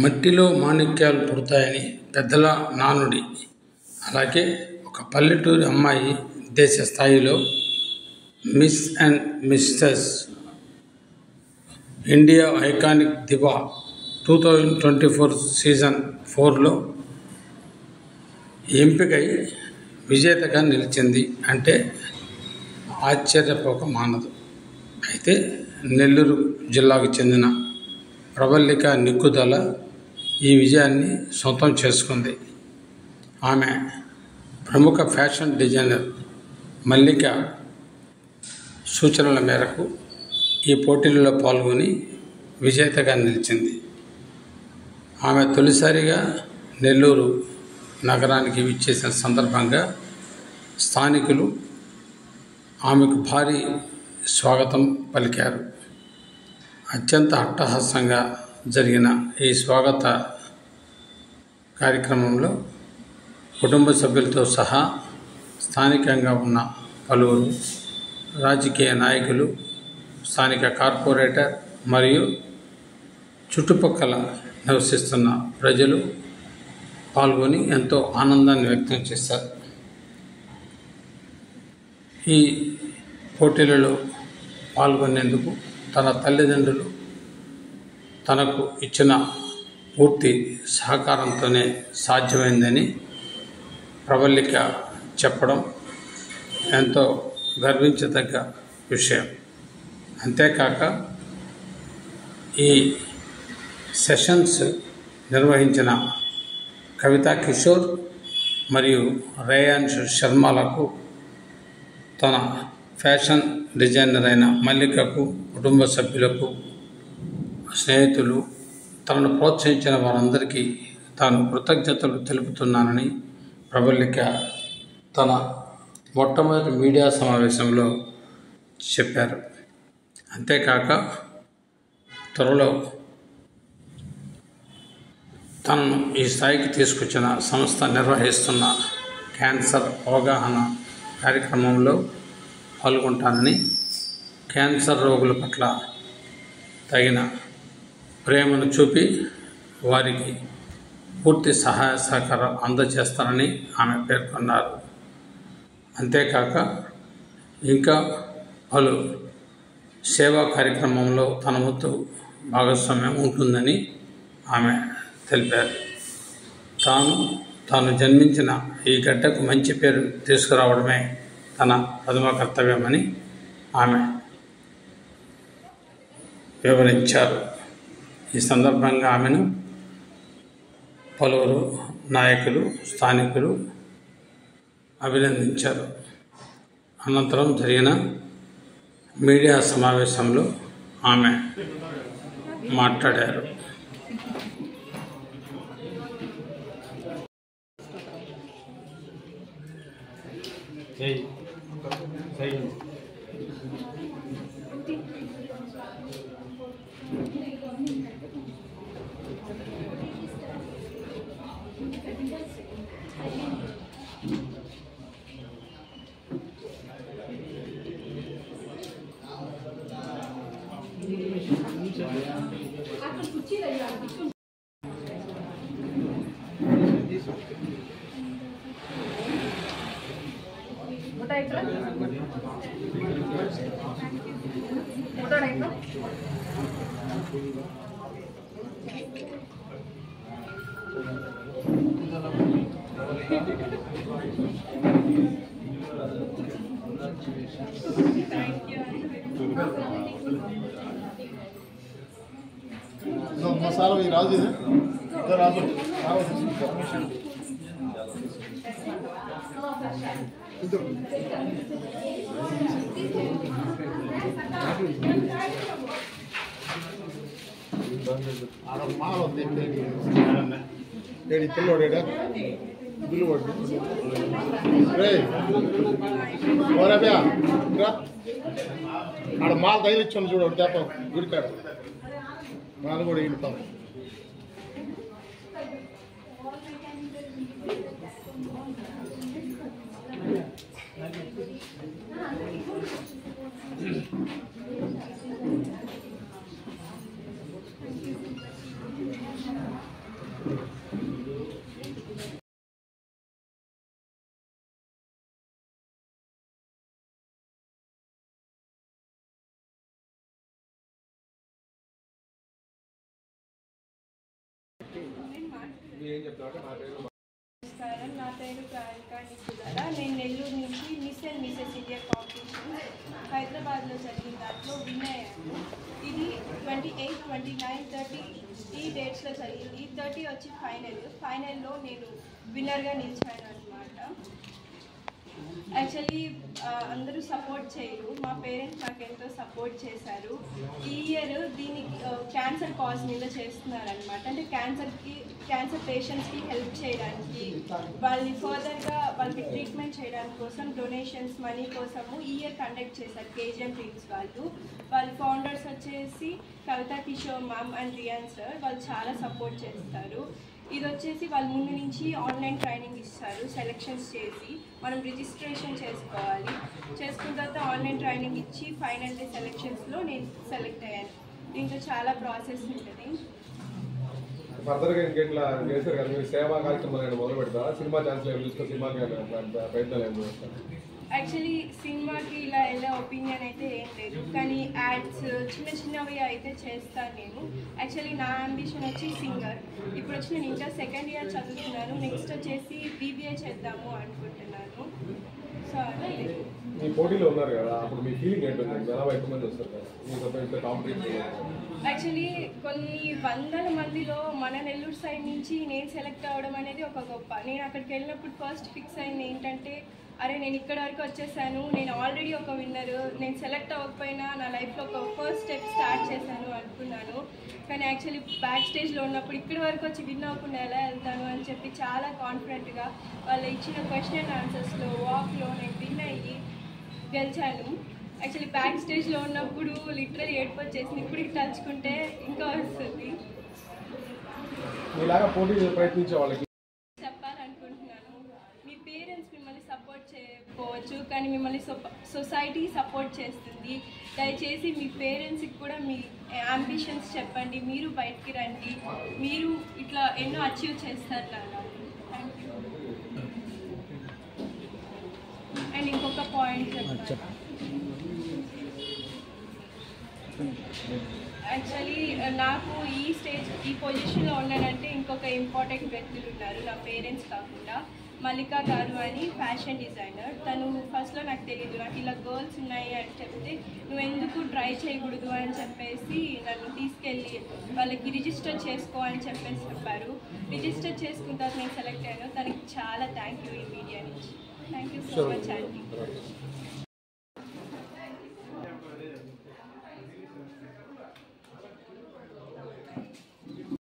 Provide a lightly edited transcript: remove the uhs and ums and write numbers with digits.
మట్టిలో మాణిక్యాలు పుడతాయని పెద్దల నానుడి. అలాగే ఒక పల్లెటూరి అమ్మాయి దేశ స్థాయిలో Miss and Misters India iconic diva 2024 season 4లో ఎంపికై విజేతగా నిలిచింది అంటే ఆశ్చర్యపోక మానదు. అయితే నెల్లూరు జిల్లాకు చెందిన ప్రవల్లిక నిక్కుదల ఈ విజయాన్ని సొంతం చేసుకుంది. ఆమె ప్రముఖ ఫ్యాషన్ డిజైనర్ మల్లిక సూచనల మేరకు ఈ పోటీలలో పాల్గొని విజేతగా నిలిచింది. ఆమె తొలిసారిగా నెల్లూరు నగరానికి విచ్చేసిన సందర్భంగా స్థానికులు ఆమెకు భారీ స్వాగతం పలికారు. అత్యంత అట్టహాసంగా జరిగిన ఈ స్వాగత కార్యక్రమంలో కుటుంబ సభ్యులతో సహా స్థానికంగా ఉన్న పలువురు రాజకీయ నాయకులు, స్థానిక కార్పొరేటర్ మరియు చుట్టుపక్కల నివసిస్తున్న ప్రజలు పాల్గొని ఎంతో ఆనందాన్ని వ్యక్తం చేశారు. ఈ పోటీలలో పాల్గొనేందుకు తన తల్లిదండ్రులు తనకు ఇచ్చిన పూర్తి సహకారంతోనే సాధ్యమైందని ప్రవల్లిక చెప్పడం ఎంతో గర్వించదగ్గ విషయం. అంతేకాక ఈ సెషన్స్ నిర్వహించిన కవితా కిషోర్ మరియు రేయాన్ష్ శర్మలకు, తన ఫ్యాషన్ డిజైనర్ అయిన మల్లికకు, కుటుంబ సభ్యులకు, స్నేహితులు, తనను ప్రోత్సహించిన వారందరికీ తాను కృతజ్ఞతలు తెలుపుతున్నానని ప్రవల్లిక తన మొట్టమొదటి మీడియా సమావేశంలో చెప్పారు. అంతేకాక త్వరలో తనను ఈ స్థాయికి తీసుకొచ్చిన సంస్థ నిర్వహిస్తున్న క్యాన్సర్ అవగాహన కార్యక్రమంలో పాల్గొంటానని, క్యాన్సర్ రోగుల పట్ల తగిన ప్రేమను చూపి వారికి పూర్తి సహాయ సహకారం అందజేస్తానని ఆమె పేర్కొన్నారు. అంతేకాక ఇంకా పలు సేవా కార్యక్రమంలో తన వంతు భాగస్వామ్యం ఉంటుందని ఆమె తెలిపారు. తాను జన్మించిన ఈ గడ్డకు మంచి పేరు తీసుకురావడమే తన ప్రథమ కర్తవ్యమని ఆమె వివరించారు. ఈ సందర్భంగా ఆమెను పలువురు నాయకులు, స్థానికులు అభినందించారు. అనంతరం జరిగిన మీడియా సమావేశంలో ఆమె మాట్లాడారు. मसाला भी राज है इधर आ इधर माल देखते हैं पिल्लोडेड़ा बिल्lu रे और अबे आड़ माल तगिलिच्चाను చూడు దెబ్బ గుడికాడ మాల్ కూడా ఇడతాం నమస్కారం, నా పేరు ప్రారిక నికులరా. నేను నెల్లూరు నుంచి miss and Mrs India competition హైదరాబాద్లో జరిగిన దాంట్లో విన్ అయ్యాను. ఇది 28, 29, 30 ఈ డేట్స్లో జరిగింది. 30 వచ్చి ఫైనల్లో నేను విన్నర్గా నిలిచాను అనమాట. యాక్చువల్లీ అందరూ సపోర్ట్ చేయరు, మా పేరెంట్స్ నాకు ఎంతో సపోర్ట్ చేశారు. ఈ ఇయర్ దీనికి క్యాన్సర్ కాజ్ మీద చేస్తున్నారనమాట. అంటే క్యాన్సర్ పేషెంట్స్కి హెల్ప్ చేయడానికి, వాళ్ళని ఫర్దర్గా వాళ్ళకి ట్రీట్మెంట్ చేయడానికి కోసం డొనేషన్స్ మనీ కోసము ఈ ఇయర్ కండక్ట్ చేశారు కేజీఎం టీమ్స్ వాళ్ళ ఫౌండర్స్ వచ్చేసి Kavitha Kishore ma'am and Riyan sir. వాళ్ళు చాలా సపోర్ట్ చేస్తారు. ఇది వచ్చేసి వాళ్ళు ముందు నుంచి ఆన్లైన్ ట్రైనింగ్ ఇస్తారు. సెలెక్షన్స్ చేసి మనం రిజిస్ట్రేషన్ చేసుకోవాలి. చేసుకున్న తర్వాత ఆన్లైన్ ట్రైనింగ్ ఇచ్చి ఫైనల్ డే సెలెక్షన్స్లో నేను సెలెక్ట్ అయ్యాను. దీంట్లో చాలా ప్రాసెస్ ఉంటుంది. ఫర్దర్గా ఇంకెట్లా చేశారు కదా మీరు సేవా కార్యక్రమాలు మొదలు పెడతారా? సినిమా ఛాన్స్లో చూసుకొని సినిమాకి ప్రయత్నాలు ఏం చేస్తారు? యాక్చువల్లీ సినిమాకి ఇలా వెళ్ళే ఒపీనియన్ అయితే ఏం లేదు, కానీ యాడ్స్ చిన్నవి అయితే చేస్తాను నేను. యాక్చువల్లీ నా అంబిషన్ వచ్చి సింగర్. ఇప్పుడు వచ్చి నేను ఇంకా సెకండ్ ఇయర్ చదువుతున్నాను. నెక్స్ట్ వచ్చేసి BBA చేద్దాము అనుకుంటున్నాను. సో అదే మీ పోటీలో ఉన్నారు కదా, అప్పుడు మీ ఫీలింగ్ ఏంటంటే జనాభా ఎక్కువ మంది వస్తారు కదా, మీకు కాంపిటీషన్? యాక్చువల్లీ కొన్ని వందల మందిలో మన నెల్లూరు సైడ్ నుంచి నేను సెలెక్ట్ అవ్వడం అనేది ఒక గొప్ప. నేను అక్కడికి వెళ్ళినప్పుడు ఫస్ట్ ఫిక్స్ అయింది ఏంటంటే, అరే నేను ఇక్కడ వరకు వచ్చేసాను, నేను ఆల్రెడీ ఒక విన్నర్, నేను సెలెక్ట్ అవ్వకపోయినా నా లైఫ్లో ఒక ఫస్ట్ స్టెప్ స్టార్ట్ చేశాను అనుకున్నాను. కానీ యాక్చువల్లీ బ్యాక్ స్టేజ్లో ఉన్నప్పుడు ఇక్కడి వరకు వచ్చి విన్ అవ్వకుండా ఎలా వెళ్తాను అని చెప్పి చాలా కాన్ఫిడెంట్గా వాళ్ళు ఇచ్చిన క్వశ్చన్ అండ్ ఆన్సర్స్లో వాక్లో నేను విన్ అయ్యి గెలిచాను. యాక్చువల్లీ బ్యాక్ స్టేజ్లో ఉన్నప్పుడు లిటరల్ ఏడుపు వచ్చేసింది. ఇప్పటికి తలుచుకుంటే ఇంకా వస్తుంది. ప్రయత్నించే వాళ్ళకి చెప్పాలనుకుంటున్నాను, మీ పేరెంట్స్ మిమ్మల్ని సపోర్ట్ చేయకపోవచ్చు, కానీ మిమ్మల్ని సొసైటీ సపోర్ట్ చేస్తుంది. దయచేసి మీ పేరెంట్స్కి కూడా మీ అంబిషన్స్ చెప్పండి, మీరు బయటికి రండి, మీరు ఇట్లా ఎన్నో అచీవ్ చేస్తారు నాన్న. Thank you. అండ్ ఇంకొక పాయింట్ చెప్తాను. యాక్చువల్లీ నాకు ఈ పొజిషన్లో ఉన్నానంటే ఇంకొక ఇంపార్టెంట్ వ్యక్తులు ఉన్నారు నా పేరెంట్స్ కాకుండా. మల్లికా గారు అని ఫ్యాషన్ డిజైనర్. తను ఫస్ట్లో నాకు తెలియదు, నాకు ఇలా గర్ల్స్ ఉన్నాయి అని చెప్తే నువ్వు ఎందుకు ట్రై చేయకూడదు అని చెప్పేసి నన్ను తీసుకెళ్ళి వాళ్ళకి రిజిస్టర్ చేసుకో అని చెప్పారు. రిజిస్టర్ చేసుకున్న తర్వాత నేను సెలెక్ట్ అయ్యాను. తనకి చాలా థ్యాంక్ యూ ఈ మీడియా నుంచి. థ్యాంక్ యూ సో మచ్ అండి.